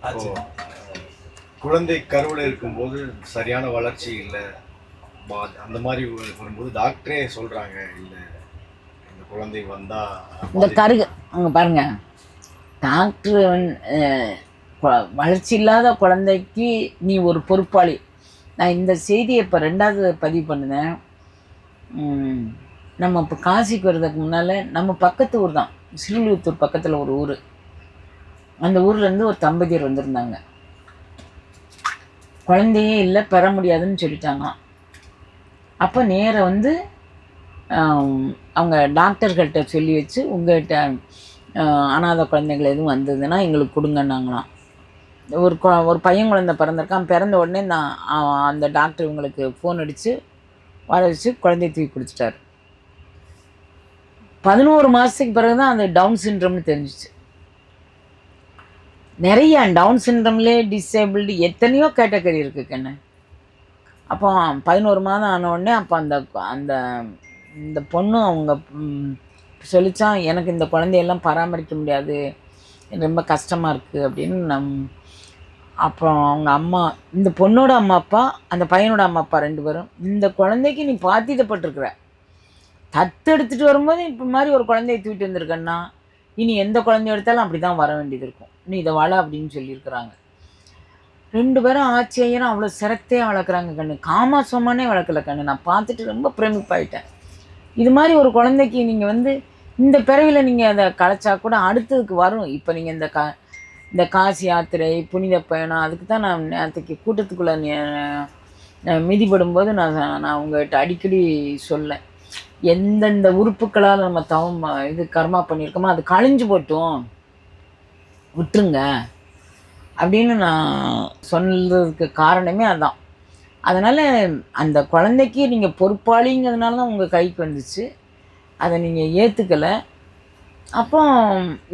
ஆச்சு. குழந்தை கருவில் இருக்கும்போது சரியான வளர்ச்சி இல்லை, அந்த மாதிரி வரும்போது டாக்டரே சொல்கிறாங்க, இல்லை இந்த குழந்தை வந்தால் இந்த கருகு அங்கே பாருங்க, டாக்டர் வளர்ச்சி இல்லாத குழந்தைக்கு நீ ஒரு பொறுப்பாளி. நான் இந்த செய்தியை இப்போ 2வது பதிவு பண்ணினேன். நம்ம இப்போ காசிக்கு வர்றதுக்கு முன்னால் நம்ம பக்கத்து ஊர் தான், ஸ்ரீவில்லிபுத்தூர் பக்கத்தில் ஒரு ஊர். அந்த ஊர்லேருந்து ஒரு தம்பதியர் வந்திருந்தாங்க. குழந்தையே இல்லை, பெற முடியாதுன்னு சொல்லிட்டாங்களாம். அப்போ நேராக வந்து அவங்க டாக்டர்கள்ட்ட சொல்லி வச்சு, உங்கள்கிட்ட அனாதை குழந்தைகள் எதுவும் வந்ததுன்னா எங்களுக்கு கொடுங்கன்னாங்களாம். ஒரு பையன் குழந்தை பிறந்திருக்கான். பிறந்த உடனே நான் அந்த டாக்டர் இவங்களுக்கு ஃபோன் அடித்து வர வச்சு குழந்தைய தூக்கி கொடுத்துட்டார். 11 மாதத்துக்கு பிறகு தான் அந்த டவுன் சிண்ட்ரம்னு தெரிஞ்சிச்சு. நிறைய டவுன் சிண்ட்ரம்லேயே டிசேபிள்டு எத்தனையோ கேட்டகரி இருக்குது கண்ணு. அப்போ 11 மாதம் ஆனவுடனே அப்போ அந்த இந்த பொண்ணு அவங்க சொல்லிச்சான், எனக்கு இந்த குழந்தையெல்லாம் பராமரிக்க முடியாது, ரொம்ப கஷ்டமாக இருக்குது அப்படின்னு. அப்புறம் அவங்க அம்மா, இந்த பொண்ணோட அம்மா அப்பா, அந்த பையனோட அம்மா அப்பா 2 பேரும், இந்த குழந்தைக்கு நீ பாத்தியப்பட்டிருக்கிற, தத்து எடுத்துகிட்டு வரும்போது இப்போ மாதிரி ஒரு குழந்தைய தூக்கிட்டு வந்திருக்கன்னா, இனி எந்த குழந்தைய எடுத்தாலும் அப்படி தான் வர வேண்டியது இருக்கும், நீ இதை வள அப்படின்னு சொல்லியிருக்கிறாங்க. 2 பேரும் ஆச்சரியம், அவ்வளோ சிரத்தையாக வளர்க்குறாங்க கண்ணு. காமாசமானே வளர்க்கல கண்ணு. நான் பார்த்துட்டு ரொம்ப பிரமிப்பாயிட்டேன். இது மாதிரி ஒரு குழந்தைக்கு நீங்கள் வந்து இந்த பிறவியில் நீங்கள் அதை கலைச்சா கூட அடுத்ததுக்கு வரும். இப்போ நீங்கள் இந்த காசி யாத்திரை, புனித பயணம், அதுக்கு தான் நான் நேற்றுக்கு கூட்டத்துக்குள்ளே மிதிப்படும்போது நான் உங்கள்கிட்ட அடிக்கடி சொல்லேன், எந்தெந்த உறுப்புக்களால் நம்ம இது கர்மா பண்ணியிருக்கோமோ அது கழிஞ்சு போட்டும், விட்டுருங்க அப்படின்னு நான் சொன்னதுக்கு காரணமே அதுதான். அதனால் அந்த குழந்தைக்கு நீங்கள் பொறுப்பாளிங்கிறதுனால தான் உங்கள் கைக்கு வந்துச்சு. அதை நீங்கள் ஏற்றுக்கலை. அப்போ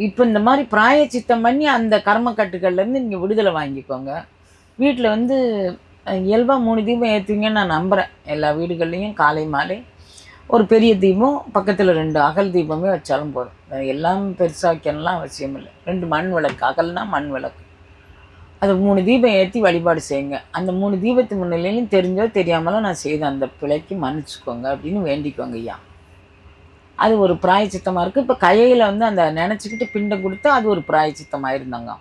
இப்போ இந்த மாதிரி பிராயச்சித்தம் பண்ணி அந்த கர்மக்கட்டுக்கள்லேருந்து நீங்கள் விடுதலை வாங்கிக்கோங்க. வீட்டில் வந்து இயல்பாக 3 தீபம் ஏற்றுவீங்கன்னு நான் நம்புகிறேன். எல்லா வீடுகள்லேயும் காலை மாலை ஒரு பெரிய தீபம், பக்கத்தில் 2 அகல் தீபமே வச்சாலும் போதும். எல்லாம் பெருசாக வைக்கணும்லாம் அவசியம் இல்லை. 2 மண் விளக்கு, அகல்னா மண் விளக்கு, அது 3 தீபம் ஏற்றி வழிபாடு செய்யுங்க. அந்த 3 தீபத்து முன்னிலையிலும் தெரிஞ்சோ தெரியாமலோ நான் செய்த அந்த பிழைக்கு மன்னிச்சுக்கோங்க அப்படின்னு வேண்டிக்கோங்க ஐயா. அது ஒரு பிராயச்சித்தமாக இருக்குது. இப்போ கையில் வந்து அந்த நினச்சிக்கிட்டு பிண்டை கொடுத்தா அது ஒரு பிராயச்சித்தமாக இருந்தாங்க.